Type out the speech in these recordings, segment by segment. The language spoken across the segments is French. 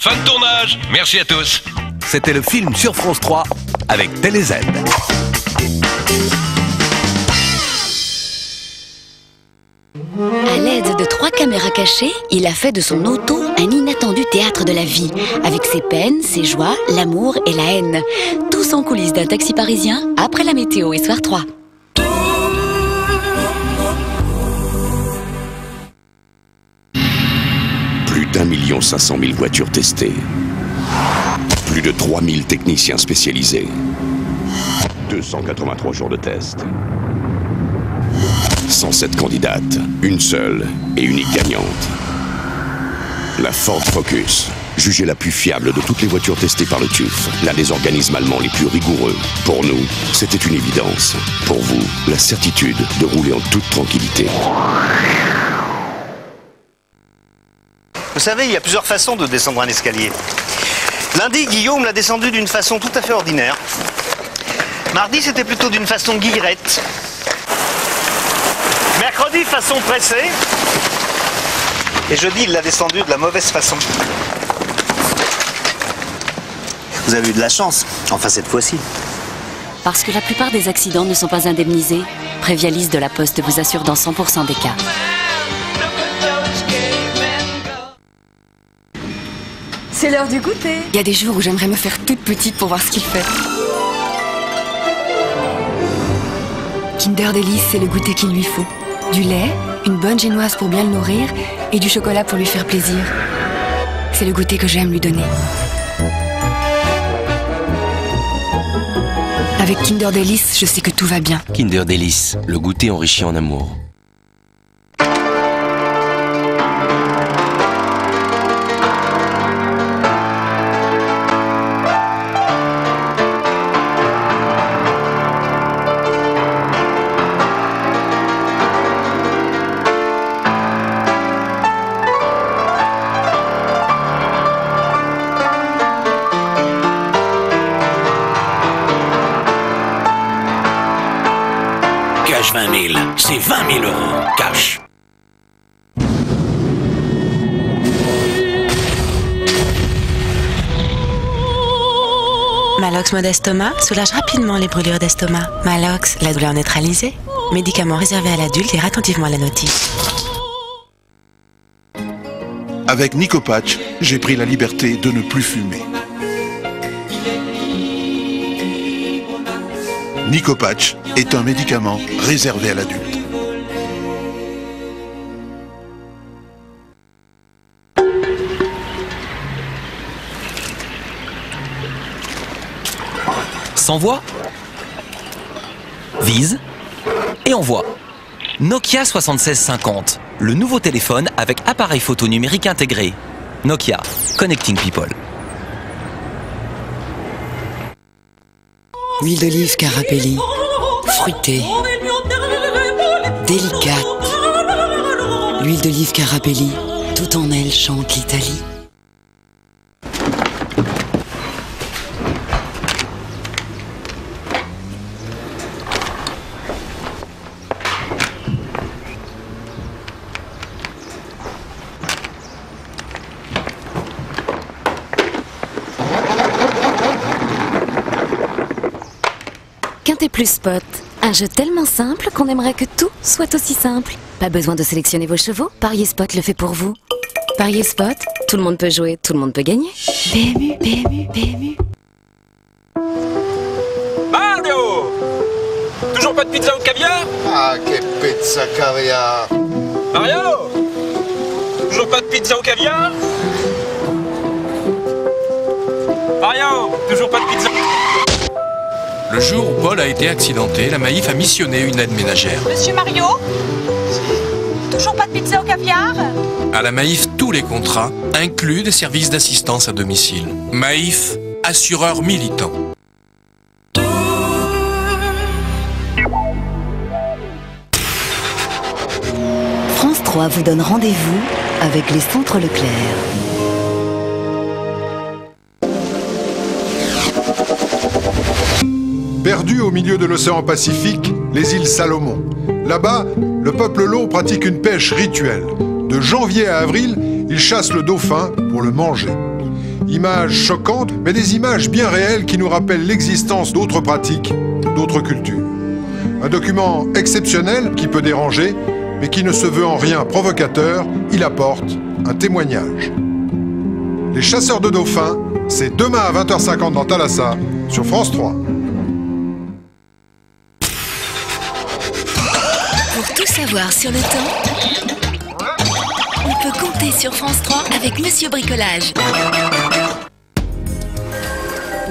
Fin de tournage. Merci à tous. C'était le film sur France 3 avec TéléZ. À l'aide de 3 caméras cachées, il a fait de son auto un inattendu théâtre de la vie, avec ses peines, ses joies, l'amour et la haine. Tous en coulisses d'un taxi parisien, après la météo et Soir 3. Plus d'1 500 000 voitures testées. Plus de 3000 techniciens spécialisés. 283 jours de test. 107 candidates, une seule et unique gagnante. La Ford Focus, jugée la plus fiable de toutes les voitures testées par le TÜV, l'un des organismes allemands les plus rigoureux. Pour nous, c'était une évidence. Pour vous, la certitude de rouler en toute tranquillité. Vous savez, il y a plusieurs façons de descendre un escalier. Lundi, Guillaume l'a descendu d'une façon tout à fait ordinaire. Mardi, c'était plutôt d'une façon guillerette. Mercredi, façon pressée. Et jeudi, il l'a descendu de la mauvaise façon. Vous avez eu de la chance, enfin cette fois-ci. Parce que la plupart des accidents ne sont pas indemnisés, Prévialis de la Poste vous assure dans 100% des cas. C'est l'heure du goûter. Il y a des jours où j'aimerais me faire toute petite pour voir ce qu'il fait. Kinder Delice, c'est le goûter qu'il lui faut. Du lait, une bonne génoise pour bien le nourrir et du chocolat pour lui faire plaisir. C'est le goûter que j'aime lui donner. Avec Kinder Delice, je sais que tout va bien. Kinder Delice, le goûter enrichi en amour. Cash 20 000, c'est 20 000 euros, cash. Malox Modestoma soulage rapidement les brûlures d'estomac. Malox, la douleur neutralisée. Médicament réservé à l'adulte, lire attentivement la notice. Avec Nicopatch, j'ai pris la liberté de ne plus fumer. Nicopatch est un médicament réservé à l'adulte. S'envoie, vise et envoie. Nokia 7650, le nouveau téléphone avec appareil photo numérique intégré. Nokia, Connecting People. Huile d'olive Carapelli, fruitée, délicate. L'huile d'olive Carapelli, tout en elle chante l'Italie. Quintet Plus Spot, un jeu tellement simple qu'on aimerait que tout soit aussi simple. Pas besoin de sélectionner vos chevaux, Parier Spot le fait pour vous. Parier Spot, tout le monde peut jouer, tout le monde peut gagner. PMU, PMU, PMU. Mario! Toujours pas de pizza au caviar? Ah, que pizza caviar! Mario! Toujours pas de pizza au caviar? Mario! Toujours pas de pizza... Le jour où Paul a été accidenté, la Maïf a missionné une aide ménagère. Monsieur Mario? Toujours pas de pizza au caviar? À la Maïf, tous les contrats incluent des services d'assistance à domicile. Maïf, assureur militant. France 3 vous donne rendez-vous avec les centres Leclerc. Perdu au milieu de l'océan Pacifique, les îles Salomon. Là-bas, le peuple Lo pratique une pêche rituelle. De janvier à avril, il chasse le dauphin pour le manger. Images choquantes, mais des images bien réelles qui nous rappellent l'existence d'autres pratiques, d'autres cultures. Un document exceptionnel qui peut déranger, mais qui ne se veut en rien provocateur, il apporte un témoignage. Les chasseurs de dauphins, c'est demain à 20h50 dans Thalassa, sur France 3. Pour tout savoir sur le temps, on peut compter sur France 3 avec Monsieur Bricolage.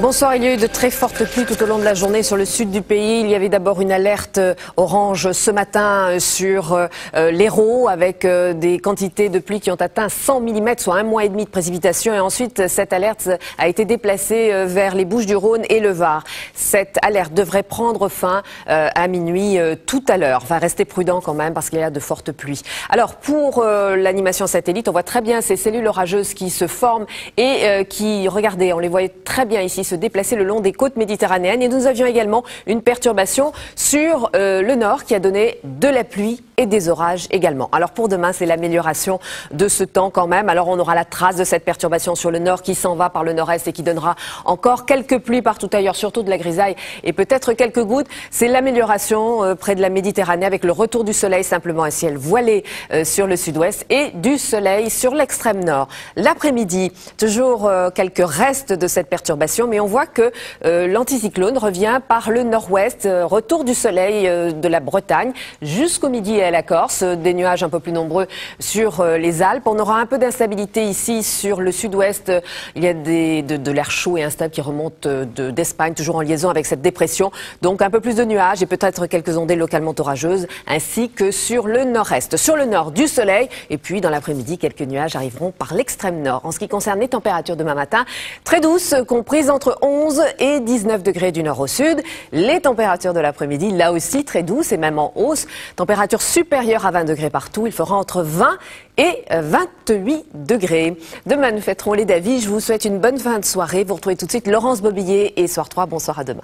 Bonsoir, il y a eu de très fortes pluies tout au long de la journée sur le sud du pays. Il y avait d'abord une alerte orange ce matin sur l'Hérault avec des quantités de pluie qui ont atteint 100 mm, soit 1 mois et demi de précipitation. Et ensuite, cette alerte a été déplacée vers les Bouches-du-Rhône et le Var. Cette alerte devrait prendre fin à minuit tout à l'heure. Enfin, restez prudents quand même parce qu'il y a de fortes pluies. Alors, pour l'animation satellite, on voit très bien ces cellules orageuses qui se forment et qui, regardez, on les voyait très bien ici, se déplacer le long des côtes méditerranéennes. Et nous avions également une perturbation sur le nord qui a donné de la pluie et des orages également. Alors pour demain, c'est l'amélioration de ce temps quand même. Alors on aura la trace de cette perturbation sur le nord qui s'en va par le nord-est et qui donnera encore quelques pluies partout ailleurs, surtout de la grisaille et peut-être quelques gouttes. C'est l'amélioration près de la Méditerranée avec le retour du soleil, simplement un ciel voilé sur le sud-ouest et du soleil sur l'extrême nord. L'après-midi, toujours quelques restes de cette perturbation, mais on voit que l'anticyclone revient par le nord-ouest, retour du soleil de la Bretagne jusqu'au midi et à la Corse, des nuages un peu plus nombreux sur les Alpes. On aura un peu d'instabilité ici sur le sud-ouest. Il y a de l'air chaud et instable qui remonte d'Espagne, toujours en liaison avec cette dépression. Donc un peu plus de nuages et peut-être quelques ondées localement orageuses, ainsi que sur le nord-est. Sur le nord, du soleil et puis dans l'après-midi, quelques nuages arriveront par l'extrême nord. En ce qui concerne les températures demain matin, très douces, comprises entre 11 et 19 degrés du nord au sud. Les températures de l'après-midi, là aussi très douces et même en hausse. Température supérieure à 20 degrés partout. Il fera entre 20 et 28 degrés. Demain, nous fêterons les Davis. Je vous souhaite une bonne fin de soirée. Vous retrouvez tout de suite Laurence Bobillier et Soir 3. Bonsoir, à demain.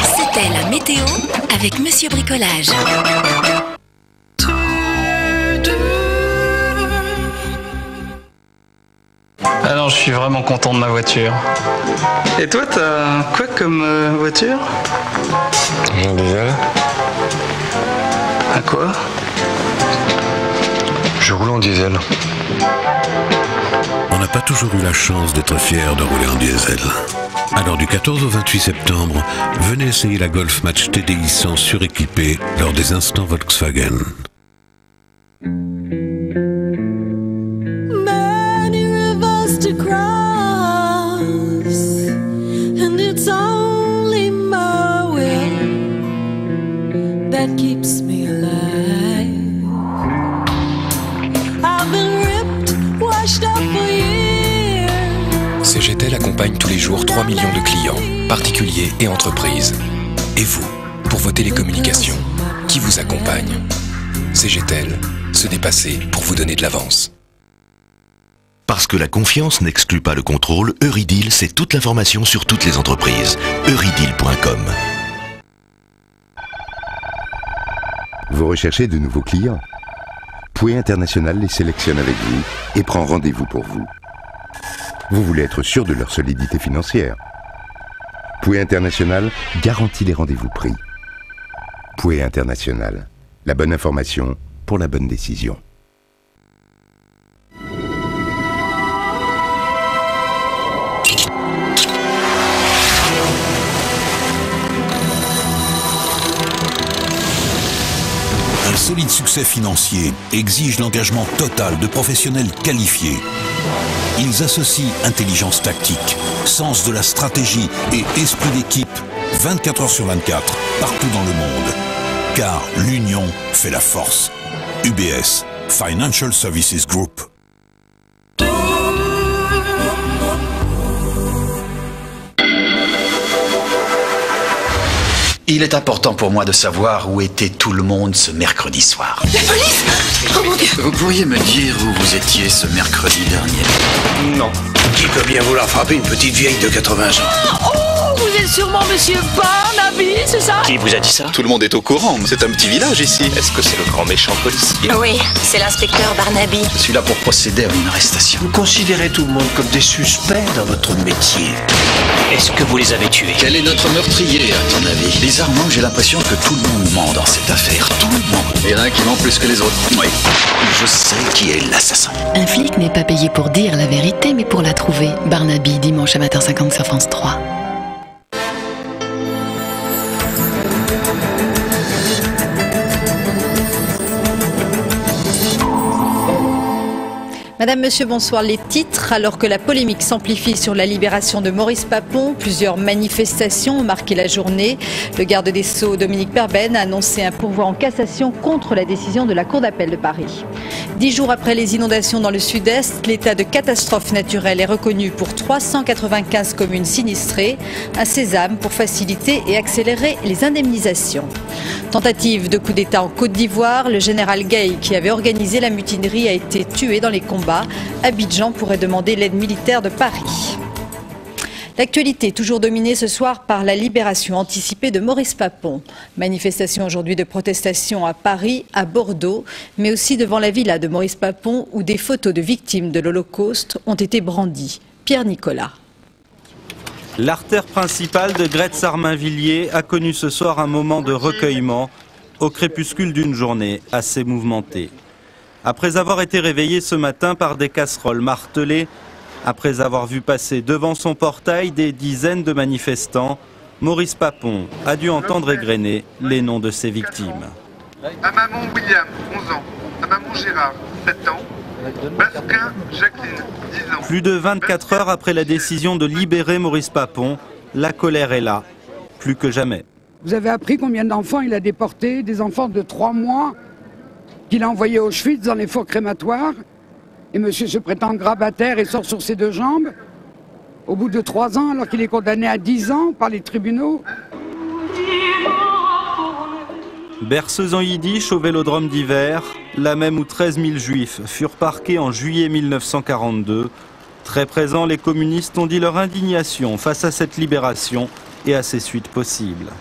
C'était la météo avec Monsieur Bricolage. Alors je suis vraiment content de ma voiture. Et toi, t'as quoi comme voiture? Un diesel. À quoi? Je roule en diesel. On n'a pas toujours eu la chance d'être fier de rouler en diesel. Alors du 14 au 28 septembre, venez essayer la Golf Match TDI 100 suréquipée lors des instants Volkswagen. To cross, and it's only my will that keeps me alive. I've been ripped, washed up for years. CGTEL accompagne tous les jours 3 millions de clients, particuliers et entreprises. Et vous, pour vos télécommunications, qui vous accompagne? CGTEL, se dépasser pour vous donner de l'avance. Parce que la confiance n'exclut pas le contrôle, Eurydeal, c'est toute l'information sur toutes les entreprises. Eurydeal.com. Vous recherchez de nouveaux clients? Pouet International les sélectionne avec vous et prend rendez-vous pour vous. Vous voulez être sûr de leur solidité financière? Pouet International garantit les rendez-vous pris. Pouet International, la bonne information pour la bonne décision. Un solide succès financier exige l'engagement total de professionnels qualifiés. Ils associent intelligence tactique, sens de la stratégie et esprit d'équipe 24 heures sur 24, partout dans le monde. Car l'union fait la force. UBS, Financial Services Group. Il est important pour moi de savoir où était tout le monde ce mercredi soir. La police! Oh mon Dieu! Vous pourriez me dire où vous étiez ce mercredi dernier? Non. Qui peut bien vouloir frapper une petite vieille de 80 ans? Oh! vous êtes sûrement monsieur Barnaby, c'est ça? Qui vous a dit ça? Tout le monde est au courant, c'est un petit village ici. Est-ce que c'est le grand méchant policier? Oui, c'est l'inspecteur Barnaby. Je suis là pour procéder à une arrestation. Vous considérez tout le monde comme des suspects dans votre métier. Est-ce que vous les avez tués? Quel est notre meurtrier, à ton avis? Bizarrement, j'ai l'impression que tout le monde ment dans cette affaire. Tout le monde. Il y en a un qui ment plus que les autres. Oui, je sais qui est l'assassin. Un flic n'est pas payé pour dire la vérité, mais pour la trouver. Barnaby, dimanche à 20h50 sur France 3. Madame, Monsieur, bonsoir. Les titres. Alors que la polémique s'amplifie sur la libération de Maurice Papon, plusieurs manifestations ont marqué la journée. Le garde des Sceaux, Dominique Perben, a annoncé un pourvoi en cassation contre la décision de la Cour d'appel de Paris. 10 jours après les inondations dans le sud-est, l'état de catastrophe naturelle est reconnu pour 395 communes sinistrées. Un sésame pour faciliter et accélérer les indemnisations. Tentative de coup d'État en Côte d'Ivoire. Le général Gay, qui avait organisé la mutinerie, a été tué dans les combats. Abidjan pourrait demander l'aide militaire de Paris. L'actualité toujours dominée ce soir par la libération anticipée de Maurice Papon. Manifestation aujourd'hui de protestation à Paris, à Bordeaux, mais aussi devant la villa de Maurice Papon où des photos de victimes de l'Holocauste ont été brandies. Pierre Nicolas. L'artère principale de Gretz-Armainvilliers a connu ce soir un moment de recueillement au crépuscule d'une journée assez mouvementée. Après avoir été réveillé ce matin par des casseroles martelées, après avoir vu passer devant son portail des dizaines de manifestants, Maurice Papon a dû entendre égrener les noms de ses victimes. À maman William, 11 ans. À maman Gérard, 7 ans. Basquin Jacqueline, 10 ans. Plus de 24 heures après la décision de libérer Maurice Papon, la colère est là, plus que jamais. Vous avez appris combien d'enfants il a déportés, des enfants de 3 mois qu'il a envoyés à Auschwitz dans les fours crématoires. Et monsieur se prétend grabataire et sort sur ses 2 jambes au bout de 3 ans alors qu'il est condamné à 10 ans par les tribunaux. Berceuse en yiddish au Vélodrome d'hiver, la même où 13 000 juifs furent parqués en juillet 1942. Très présents, les communistes ont dit leur indignation face à cette libération et à ses suites possibles.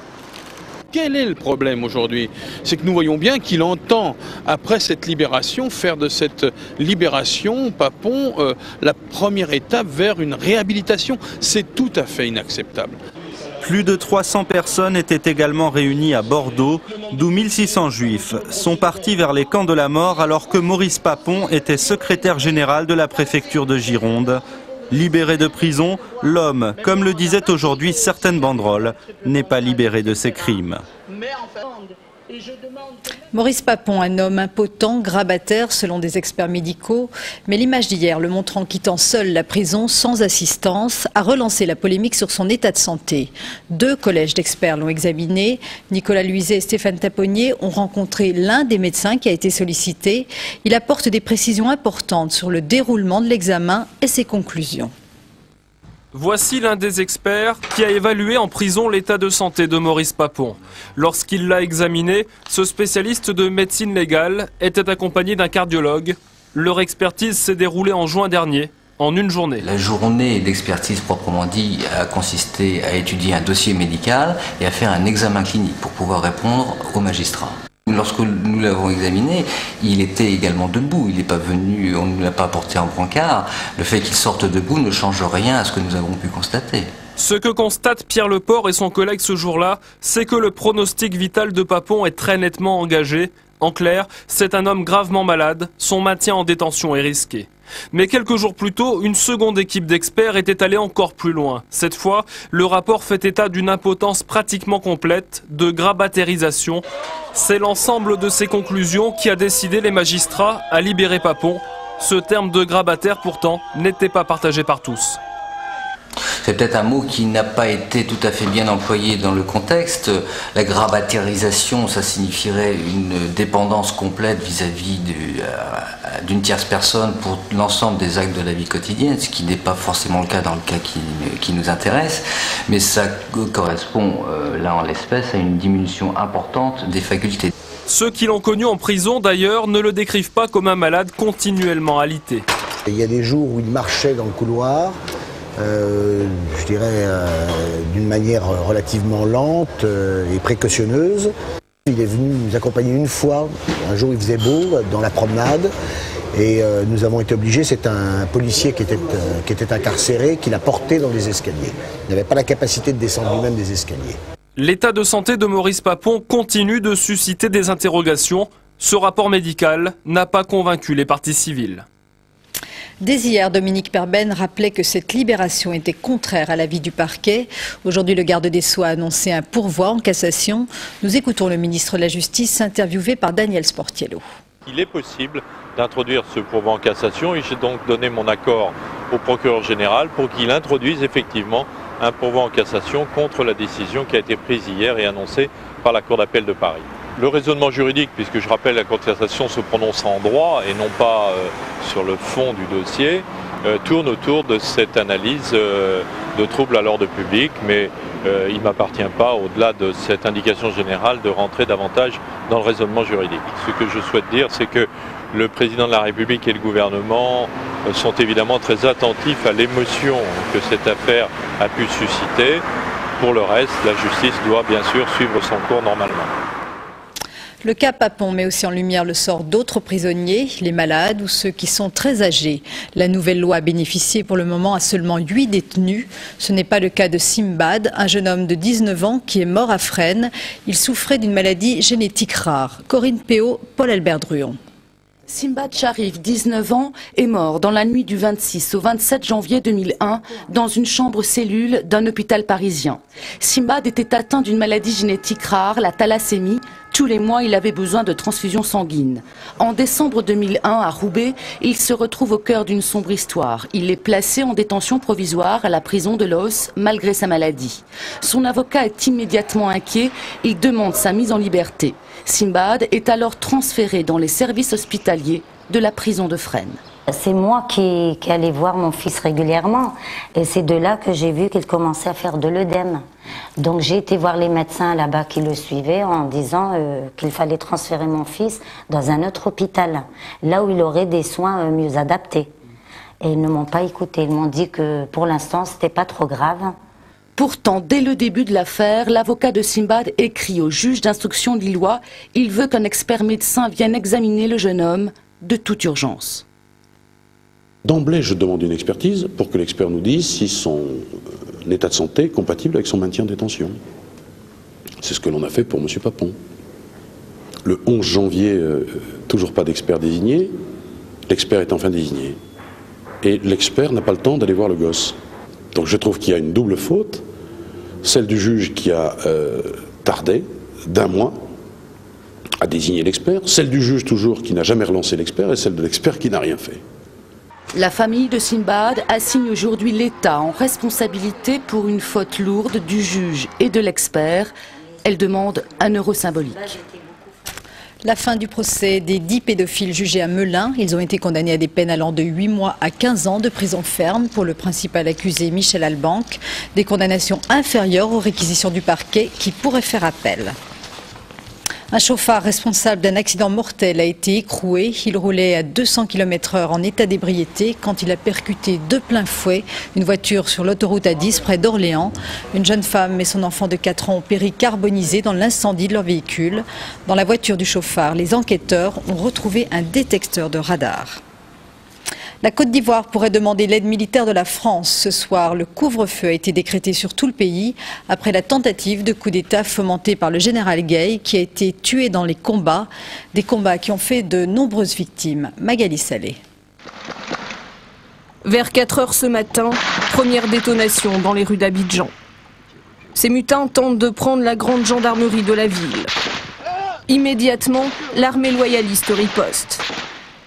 Quel est le problème aujourd'hui? C'est que nous voyons bien qu'il entend, après cette libération, faire de cette libération, Papon, la première étape vers une réhabilitation. C'est tout à fait inacceptable. Plus de 300 personnes étaient également réunies à Bordeaux, d'où 1600 juifs sont partis vers les camps de la mort alors que Maurice Papon était secrétaire général de la préfecture de Gironde. Libéré de prison, l'homme, comme le disaient aujourd'hui certaines banderoles, n'est pas libéré de ses crimes. Maurice Papon, un homme impotent, grabataire selon des experts médicaux, mais l'image d'hier le montrant quittant seul la prison sans assistance a relancé la polémique sur son état de santé. 2 collèges d'experts l'ont examiné. Nicolas Luizet et Stéphane Taponnier ont rencontré l'un des médecins qui a été sollicité. Il apporte des précisions importantes sur le déroulement de l'examen et ses conclusions. Voici l'un des experts qui a évalué en prison l'état de santé de Maurice Papon. Lorsqu'il l'a examiné, ce spécialiste de médecine légale était accompagné d'un cardiologue. Leur expertise s'est déroulée en juin dernier, en une journée. La journée d'expertise proprement dit a consisté à étudier un dossier médical et à faire un examen clinique pour pouvoir répondre aux magistrats. Lorsque nous l'avons examiné, il était également debout, il n'est pas venu, on ne l'a pas porté en brancard. Le fait qu'il sorte debout ne change rien à ce que nous avons pu constater. Ce que constatent Pierre Leport et son collègue ce jour-là, c'est que le pronostic vital de Papon est très nettement engagé. En clair, c'est un homme gravement malade, son maintien en détention est risqué. Mais quelques jours plus tôt, une seconde équipe d'experts était allée encore plus loin. Cette fois, le rapport fait état d'une impotence pratiquement complète, de grabatérisation. C'est l'ensemble de ces conclusions qui a décidé les magistrats à libérer Papon. Ce terme de grabataire, pourtant, n'était pas partagé par tous. C'est peut-être un mot qui n'a pas été tout à fait bien employé dans le contexte. La grabatérisation, ça signifierait une dépendance complète vis-à-vis d'une tierce personne pour l'ensemble des actes de la vie quotidienne, ce qui n'est pas forcément le cas dans le cas qui nous intéresse, mais ça correspond, là en l'espèce, à une diminution importante des facultés. Ceux qui l'ont connu en prison, d'ailleurs, ne le décrivent pas comme un malade continuellement alité. Il y a des jours où il marchait dans le couloir, je dirais, d'une manière relativement lente et précautionneuse. Il est venu nous accompagner une fois, un jour il faisait beau, dans la promenade, et nous avons été obligés, c'est un policier qui était incarcéré, qui l'a porté dans les escaliers. Il n'avait pas la capacité de descendre lui-même des escaliers. L'état de santé de Maurice Papon continue de susciter des interrogations. Ce rapport médical n'a pas convaincu les parties civiles. Dès hier, Dominique Perben rappelait que cette libération était contraire à l'avis du parquet. Aujourd'hui, le garde des Sceaux a annoncé un pourvoi en cassation. Nous écoutons le ministre de la Justice interviewé par Daniel Sportiello. Il est possible d'introduire ce pourvoi en cassation et j'ai donc donné mon accord au procureur général pour qu'il introduise effectivement un pourvoi en cassation contre la décision qui a été prise hier et annoncée par la Cour d'appel de Paris. Le raisonnement juridique, puisque je rappelle la Cour de cassation se prononce en droit et non pas sur le fond du dossier, tourne autour de cette analyse de troubles à l'ordre public, mais il ne m'appartient pas, au-delà de cette indication générale, de rentrer davantage dans le raisonnement juridique. Ce que je souhaite dire, c'est que le président de la République et le gouvernement sont évidemment très attentifs à l'émotion que cette affaire a pu susciter. Pour le reste, la justice doit bien sûr suivre son cours normalement. Le cas Papon met aussi en lumière le sort d'autres prisonniers, les malades ou ceux qui sont très âgés. La nouvelle loi a bénéficié pour le moment à seulement 8 détenus. Ce n'est pas le cas de Simbad, un jeune homme de 19 ans qui est mort à Fresnes. Il souffrait d'une maladie génétique rare. Corinne Péot, Paul-Albert Druon. Simbad Sharif, 19 ans, est mort dans la nuit du 26 au 27 janvier 2001 dans une chambre-cellule d'un hôpital parisien. Simbad était atteint d'une maladie génétique rare, la thalassémie. Tous les mois, il avait besoin de transfusions sanguines. En décembre 2001, à Roubaix, il se retrouve au cœur d'une sombre histoire. Il est placé en détention provisoire à la prison de Los, malgré sa maladie. Son avocat est immédiatement inquiet. Il demande sa mise en liberté. Simbad est alors transféré dans les services hospitaliers de la prison de Fresnes. C'est moi qui allais voir mon fils régulièrement et c'est de là que j'ai vu qu'il commençait à faire de l'œdème. Donc j'ai été voir les médecins là-bas qui le suivaient en disant qu'il fallait transférer mon fils dans un autre hôpital, là où il aurait des soins mieux adaptés. Et ils ne m'ont pas écouté, ils m'ont dit que pour l'instant c'était pas trop grave. Pourtant, dès le début de l'affaire, l'avocat de Simbad écrit au juge d'instruction lillois. Il veut qu'un expert médecin vienne examiner le jeune homme de toute urgence. D'emblée, je demande une expertise pour que l'expert nous dise si son état de santé est compatible avec son maintien en détention. C'est ce que l'on a fait pour M. Papon. Le 11 janvier, toujours pas d'expert désigné. L'expert est enfin désigné. Et l'expert n'a pas le temps d'aller voir le gosse. Donc je trouve qu'il y a une double faute. Celle du juge qui a tardé d'1 mois à désigner l'expert. Celle du juge toujours qui n'a jamais relancé l'expert. Et celle de l'expert qui n'a rien fait. La famille de Simbad assigne aujourd'hui l'État en responsabilité pour une faute lourde du juge et de l'expert. Elle demande un euro symbolique. La fin du procès des 10 pédophiles jugés à Melun. Ils ont été condamnés à des peines allant de 8 mois à 15 ans de prison ferme pour le principal accusé Michel Albanc. Des condamnations inférieures aux réquisitions du parquet qui pourraient faire appel. Un chauffard responsable d'un accident mortel a été écroué. Il roulait à 200 km/h en état d'ébriété quand il a percuté de plein fouet une voiture sur l'autoroute A10 près d'Orléans. Une jeune femme et son enfant de 4 ans ont péri carbonisés dans l'incendie de leur véhicule. Dans la voiture du chauffard, les enquêteurs ont retrouvé un détecteur de radar. La Côte d'Ivoire pourrait demander l'aide militaire de la France. Ce soir, le couvre-feu a été décrété sur tout le pays après la tentative de coup d'État fomentée par le général Gueye qui a été tué dans les combats. Des combats qui ont fait de nombreuses victimes. Magali Salé. Vers 4 heures ce matin, première détonation dans les rues d'Abidjan. Ces mutins tentent de prendre la grande gendarmerie de la ville. Immédiatement, l'armée loyaliste riposte.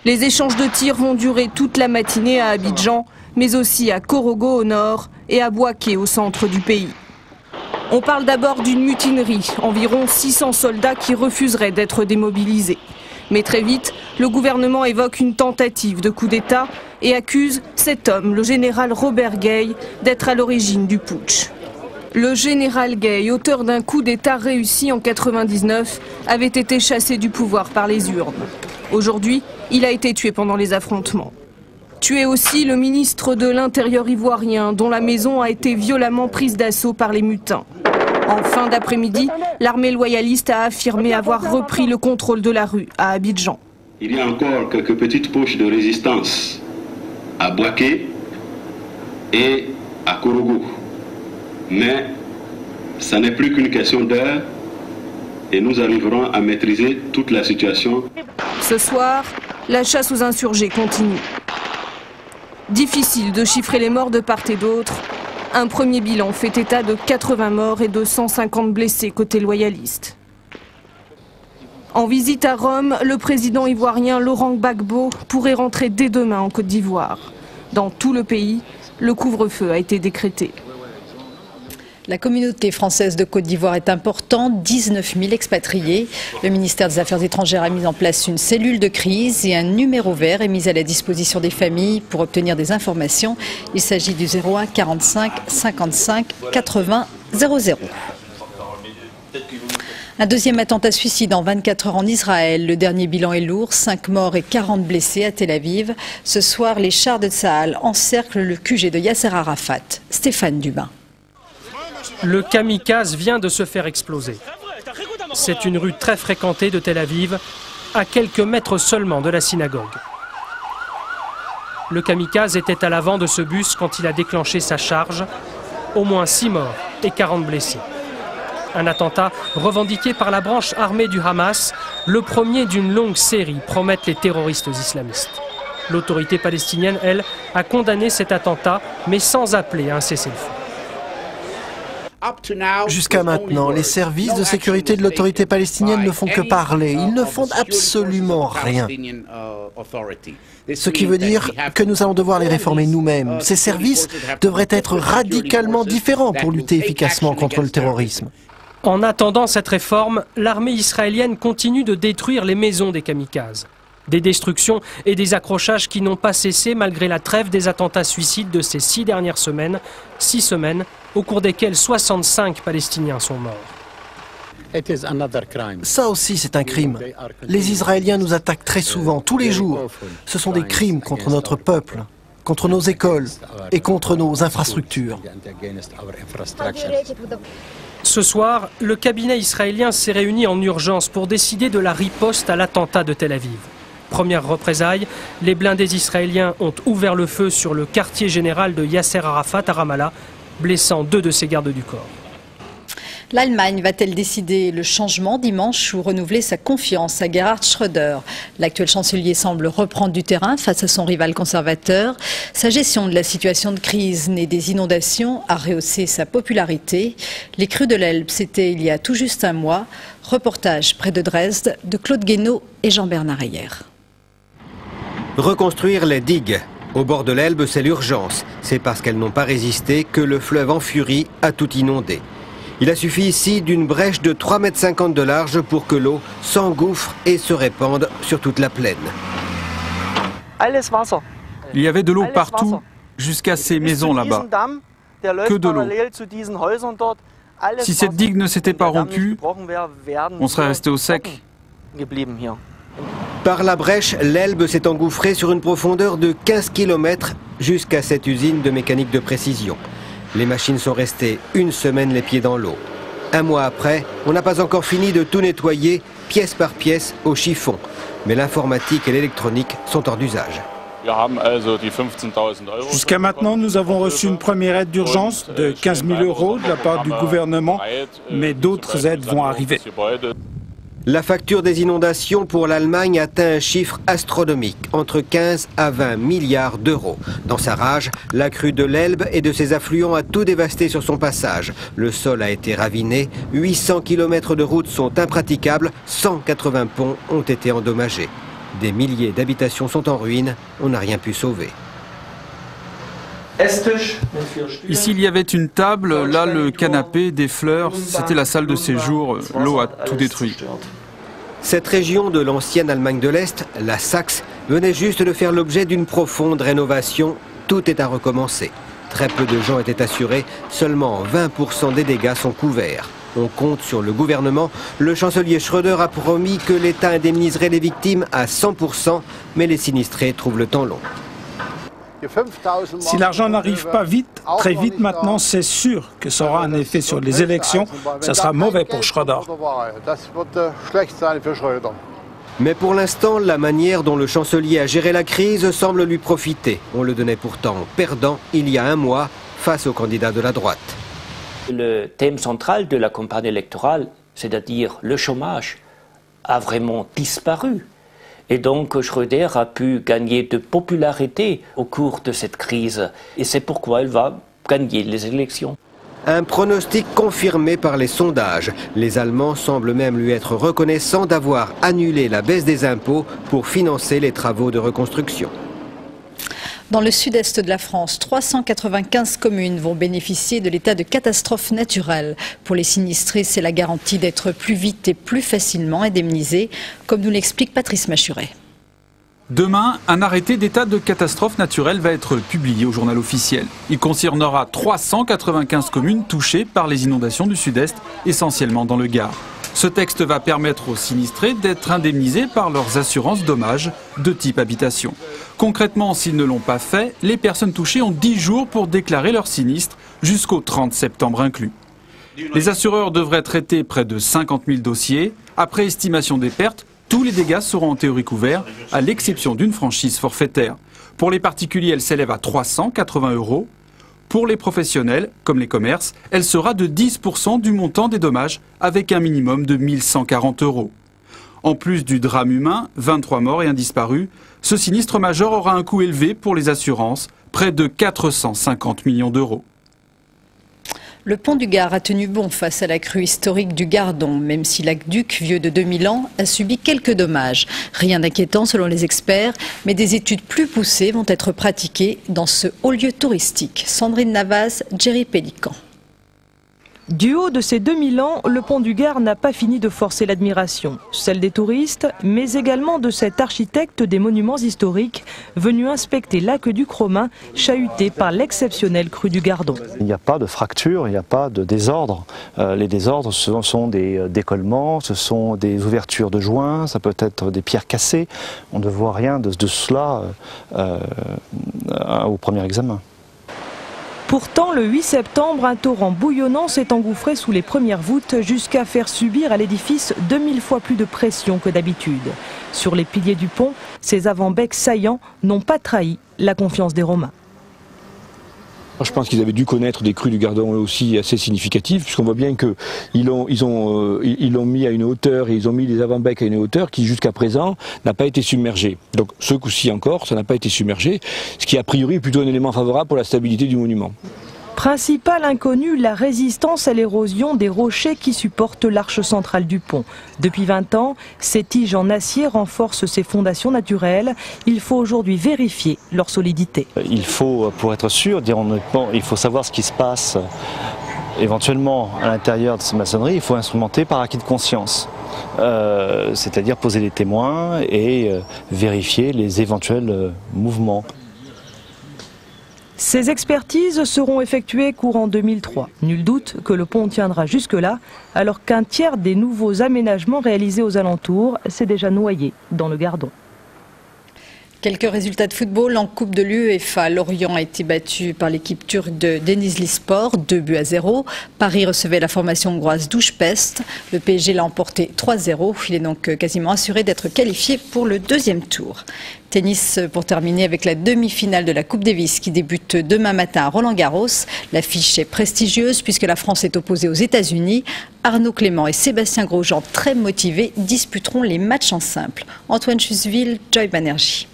Les échanges de tirs vont durer toute la matinée à Abidjan, mais aussi à Korogo au nord et à Bouaké au centre du pays. On parle d'abord d'une mutinerie, environ 600 soldats qui refuseraient d'être démobilisés. Mais très vite, le gouvernement évoque une tentative de coup d'État et accuse cet homme, le général Robert Gueye, d'être à l'origine du putsch. Le général Gueye, auteur d'un coup d'État réussi en 1999, avait été chassé du pouvoir par les urnes. Aujourd'hui, il a été tué pendant les affrontements. Tué aussi le ministre de l'Intérieur ivoirien, dont la maison a été violemment prise d'assaut par les mutins. En fin d'après-midi, l'armée loyaliste a affirmé avoir repris le contrôle de la rue à Abidjan. Il y a encore quelques petites poches de résistance à Bouaké et à Korogo. Mais ça n'est plus qu'une question d'heure et nous arriverons à maîtriser toute la situation. Ce soir, la chasse aux insurgés continue. Difficile de chiffrer les morts de part et d'autre. Un premier bilan fait état de 80 morts et de 150 blessés côté loyaliste. En visite à Rome, le président ivoirien Laurent Gbagbo pourrait rentrer dès demain en Côte d'Ivoire. Dans tout le pays, le couvre-feu a été décrété. La communauté française de Côte d'Ivoire est importante, 19 000 expatriés. Le ministère des Affaires étrangères a mis en place une cellule de crise et un numéro vert est mis à la disposition des familles pour obtenir des informations. Il s'agit du 01 45 55 80 00. Un deuxième attentat suicide en 24 heures en Israël. Le dernier bilan est lourd, 5 morts et 40 blessés à Tel Aviv. Ce soir, les chars de Tsahal encerclent le QG de Yasser Arafat. Stéphane Dubin. Le kamikaze vient de se faire exploser. C'est une rue très fréquentée de Tel Aviv, à quelques mètres seulement de la synagogue. Le kamikaze était à l'avant de ce bus quand il a déclenché sa charge. Au moins 6 morts et 40 blessés. Un attentat revendiqué par la branche armée du Hamas, le premier d'une longue série, promettent les terroristes islamistes. L'autorité palestinienne, elle, a condamné cet attentat, mais sans appeler à un cessez-le-feu. Jusqu'à maintenant, les services de sécurité de l'autorité palestinienne ne font que parler. Ils ne font absolument rien. Ce qui veut dire que nous allons devoir les réformer nous-mêmes. Ces services devraient être radicalement différents pour lutter efficacement contre le terrorisme. En attendant cette réforme, l'armée israélienne continue de détruire les maisons des kamikazes. Des destructions et des accrochages qui n'ont pas cessé malgré la trêve des attentats suicides de ces 6 dernières semaines. 6 semaines au cours desquelles 65 Palestiniens sont morts. Ça aussi, c'est un crime. Les Israéliens nous attaquent très souvent, tous les jours. Ce sont des crimes contre notre peuple, contre nos écoles et contre nos infrastructures. Ce soir, le cabinet israélien s'est réuni en urgence pour décider de la riposte à l'attentat de Tel Aviv. Première représailles, les blindés israéliens ont ouvert le feu sur le quartier général de Yasser Arafat à Ramallah, blessant 2 de ses gardes du corps. L'Allemagne va-t-elle décider le changement dimanche ou renouveler sa confiance à Gerhard Schröder? L'actuel chancelier semble reprendre du terrain face à son rival conservateur. Sa gestion de la situation de crise née des inondations a rehaussé sa popularité. Les crues de l'Elbe, c'était il y a tout juste un mois. Reportage près de Dresde de Claude Guénaud et Jean-Bernard Heyer. Reconstruire les digues. Au bord de l'Elbe, c'est l'urgence. C'est parce qu'elles n'ont pas résisté que le fleuve en furie a tout inondé. Il a suffi ici d'une brèche de 3,50 m de large pour que l'eau s'engouffre et se répande sur toute la plaine. Il y avait de l'eau partout, jusqu'à ces maisons là-bas. Que de l'eau. Si cette digue ne s'était pas rompue, on serait resté au sec. Par la brèche, l'Elbe s'est engouffrée sur une profondeur de 15 km jusqu'à cette usine de mécanique de précision. Les machines sont restées 1 semaine les pieds dans l'eau. 1 mois après, on n'a pas encore fini de tout nettoyer, pièce par pièce, au chiffon. Mais l'informatique et l'électronique sont hors d'usage. Jusqu'à maintenant, nous avons reçu une première aide d'urgence de 15 000 € de la part du gouvernement, mais d'autres aides vont arriver. La facture des inondations pour l'Allemagne atteint un chiffre astronomique, entre 15 à 20 milliards d'euros. Dans sa rage, la crue de l'Elbe et de ses affluents a tout dévasté sur son passage. Le sol a été raviné, 800 km de routes sont impraticables, 180 ponts ont été endommagés. Des milliers d'habitations sont en ruine, on n'a rien pu sauver. Ici, il y avait une table, là, le canapé, des fleurs, c'était la salle de séjour, l'eau a tout détruit. Cette région de l'ancienne Allemagne de l'Est, la Saxe, venait juste de faire l'objet d'une profonde rénovation. Tout est à recommencer. Très peu de gens étaient assurés, seulement 20% des dégâts sont couverts. On compte sur le gouvernement. Le chancelier Schröder a promis que l'État indemniserait les victimes à 100%, mais les sinistrés trouvent le temps long. Si l'argent n'arrive pas vite, très vite maintenant, c'est sûr que ça aura un effet sur les élections. Ça sera mauvais pour Schröder. Mais pour l'instant, la manière dont le chancelier a géré la crise semble lui profiter. On le donnait pourtant perdant il y a un mois face aux candidats de la droite. Le thème central de la campagne électorale, c'est-à-dire le chômage, a vraiment disparu. Et donc Schröder a pu gagner de popularité au cours de cette crise. Et c'est pourquoi il va gagner les élections. Un pronostic confirmé par les sondages. Les Allemands semblent même lui être reconnaissants d'avoir annulé la baisse des impôts pour financer les travaux de reconstruction. Dans le sud-est de la France, 395 communes vont bénéficier de l'état de catastrophe naturelle. Pour les sinistrés, c'est la garantie d'être plus vite et plus facilement indemnisés, comme nous l'explique Patrice Machuret. Demain, un arrêté d'état de catastrophe naturelle va être publié au journal officiel. Il concernera 395 communes touchées par les inondations du sud-est, essentiellement dans le Gard. Ce texte va permettre aux sinistrés d'être indemnisés par leurs assurances dommages de type habitation. Concrètement, s'ils ne l'ont pas fait, les personnes touchées ont 10 jours pour déclarer leur sinistre, jusqu'au 30 septembre inclus. Les assureurs devraient traiter près de 50 000 dossiers. Après estimation des pertes, tous les dégâts seront en théorie couverts, à l'exception d'une franchise forfaitaire. Pour les particuliers, elle s'élève à 380 €. Pour les professionnels, comme les commerces, elle sera de 10% du montant des dommages, avec un minimum de 1 140 €. En plus du drame humain, 23 morts et un disparu, ce sinistre majeur aura un coût élevé pour les assurances, près de 450 millions d'euros. Le pont du Gard a tenu bon face à la crue historique du Gardon, même si l'aqueduc, vieux de 2000 ans, a subi quelques dommages. Rien d'inquiétant selon les experts, mais des études plus poussées vont être pratiquées dans ce haut lieu touristique. Sandrine Navas, Jerry Pélican. Du haut de ces 2000 ans, le pont du Gard n'a pas fini de forcer l'admiration, celle des touristes, mais également de cet architecte des monuments historiques venu inspecter l'aqueduc romain chahuté par l'exceptionnelle crue du Gardon. Il n'y a pas de fracture, il n'y a pas de désordre. Les désordres, ce sont des décollements, ce sont des ouvertures de joints, ça peut être des pierres cassées. On ne voit rien de cela au premier examen. Pourtant, le 8 septembre, un torrent bouillonnant s'est engouffré sous les premières voûtes jusqu'à faire subir à l'édifice 2000 fois plus de pression que d'habitude. Sur les piliers du pont, ces avant-becs saillants n'ont pas trahi la confiance des Romains. Je pense qu'ils avaient dû connaître des crues du Gardon aussi assez significatives, puisqu'on voit bien qu'ils l'ont mis à une hauteur, et ils ont mis les avant-becs à une hauteur qui jusqu'à présent n'a pas été submergée. Donc ce coup-ci encore, ça n'a pas été submergé, ce qui a priori est plutôt un élément favorable pour la stabilité du monument. Principal inconnu, la résistance à l'érosion des rochers qui supportent l'arche centrale du pont. Depuis 20 ans, ces tiges en acier renforcent ses fondations naturelles. Il faut aujourd'hui vérifier leur solidité. Il faut, pour être sûr, il faut savoir ce qui se passe éventuellement à l'intérieur de ces maçonneries. Il faut instrumenter par acquis de conscience. C'est-à-dire poser les témoins et vérifier les éventuels mouvements. Ces expertises seront effectuées courant 2003. Nul doute que le pont tiendra jusque-là, alors qu'un tiers des nouveaux aménagements réalisés aux alentours s'est déjà noyé dans le Gardon. Quelques résultats de football en Coupe de l'UEFA. Lorient a été battu par l'équipe turque de Denizlispor, 2-0. Paris recevait la formation hongroise Douche-Pest. Le PSG l'a emporté 3-0. Il est donc quasiment assuré d'être qualifié pour le deuxième tour. Tennis pour terminer avec la demi-finale de la Coupe Davis qui débute demain matin à Roland-Garros. L'affiche est prestigieuse puisque la France est opposée aux États-Unis. Arnaud Clément et Sébastien Grosjean, très motivés, disputeront les matchs en simple. Antoine Chusville, Joy Banerjee.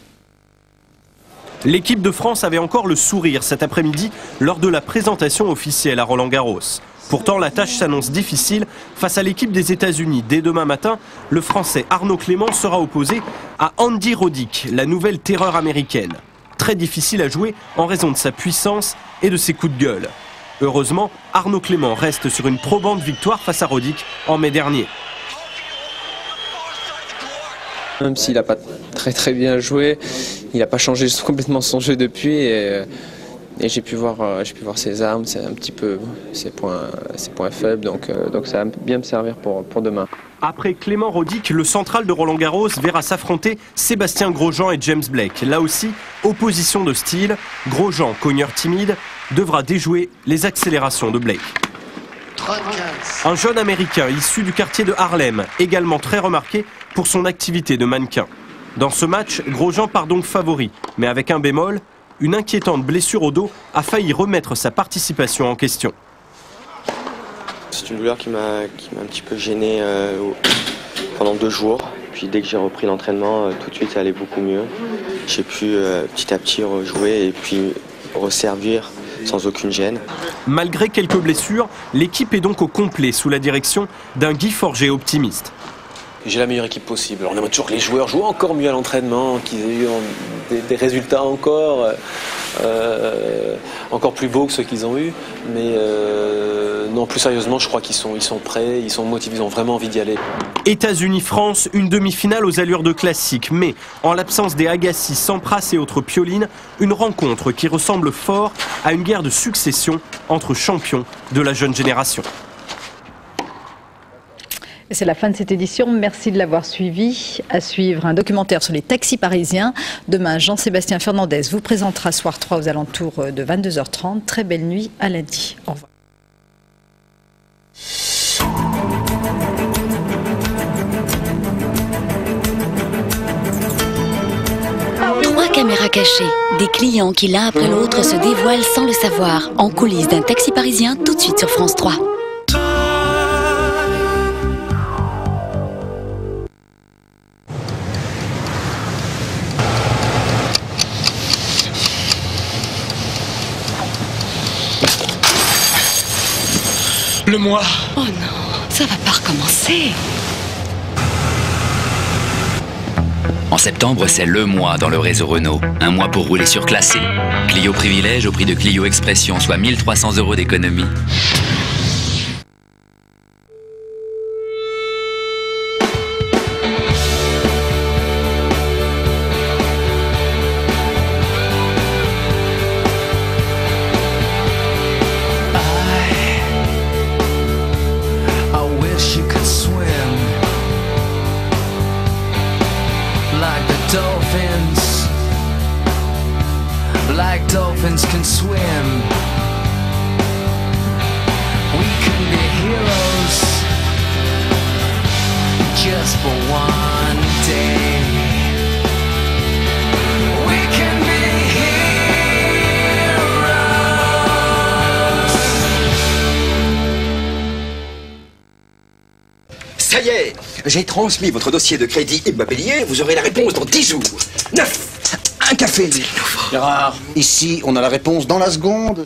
L'équipe de France avait encore le sourire cet après-midi lors de la présentation officielle à Roland-Garros. Pourtant, la tâche s'annonce difficile face à l'équipe des États-Unis. Dès demain matin, le Français Arnaud Clément sera opposé à Andy Roddick, la nouvelle terreur américaine. Très difficile à jouer en raison de sa puissance et de ses coups de gueule. Heureusement, Arnaud Clément reste sur une probante victoire face à Roddick en mai dernier. Même s'il n'a pas très bien joué, il n'a pas changé complètement son jeu depuis et j'ai pu voir ses armes, c'est un petit peu ses points faibles, donc ça va bien me servir pour demain. Après Clément Rodic, le central de Roland-Garros verra s'affronter Sébastien Grosjean et James Blake. Là aussi, opposition de style. Grosjean, cogneur timide, devra déjouer les accélérations de Blake. Un jeune Américain issu du quartier de Harlem, également très remarqué pour son activité de mannequin. Dans ce match, Grosjean part donc favori, mais avec un bémol, une inquiétante blessure au dos a failli remettre sa participation en question. C'est une douleur qui m'a un petit peu gêné pendant 2 jours. Puis dès que j'ai repris l'entraînement, tout de suite ça allait beaucoup mieux. J'ai pu petit à petit rejouer et puis resservir sans aucune gêne. Malgré quelques blessures, l'équipe est donc au complet sous la direction d'un Guy Forget optimiste. J'ai la meilleure équipe possible. On aimerait toujours que les joueurs jouent encore mieux à l'entraînement, qu'ils aient eu des résultats encore plus beaux que ceux qu'ils ont eus. Mais non, plus sérieusement, je crois qu'ils sont prêts, ils sont motivés, ils ont vraiment envie d'y aller. États-Unis-France, une demi-finale aux allures de classique. Mais en l'absence des Agassi, Sampras et autres Piolines, une rencontre qui ressemble fort à une guerre de succession entre champions de la jeune génération. C'est la fin de cette édition. Merci de l'avoir suivi. À suivre un documentaire sur les taxis parisiens. Demain, Jean-Sébastien Fernandez vous présentera Soir 3 aux alentours de 22h30. Très belle nuit, à lundi. Au revoir. 3 caméras cachées. Des clients qui l'un après l'autre se dévoilent sans le savoir. En coulisses d'un taxi parisien, tout de suite sur France 3. Le mois. Oh non, ça va pas recommencer. En septembre, c'est le mois dans le réseau Renault. Un mois pour rouler surclassé. Clio Privilège au prix de Clio Expression, soit 1 300 € d'économie. Like dolphins can swim. We can be heroes just for one day. We can be heroes. Ça y est, j'ai transmis votre dossier de crédit immobilier. Vous aurez la réponse dans 10 jours. 9. Un café. Gérard, ici, on a la réponse dans la seconde.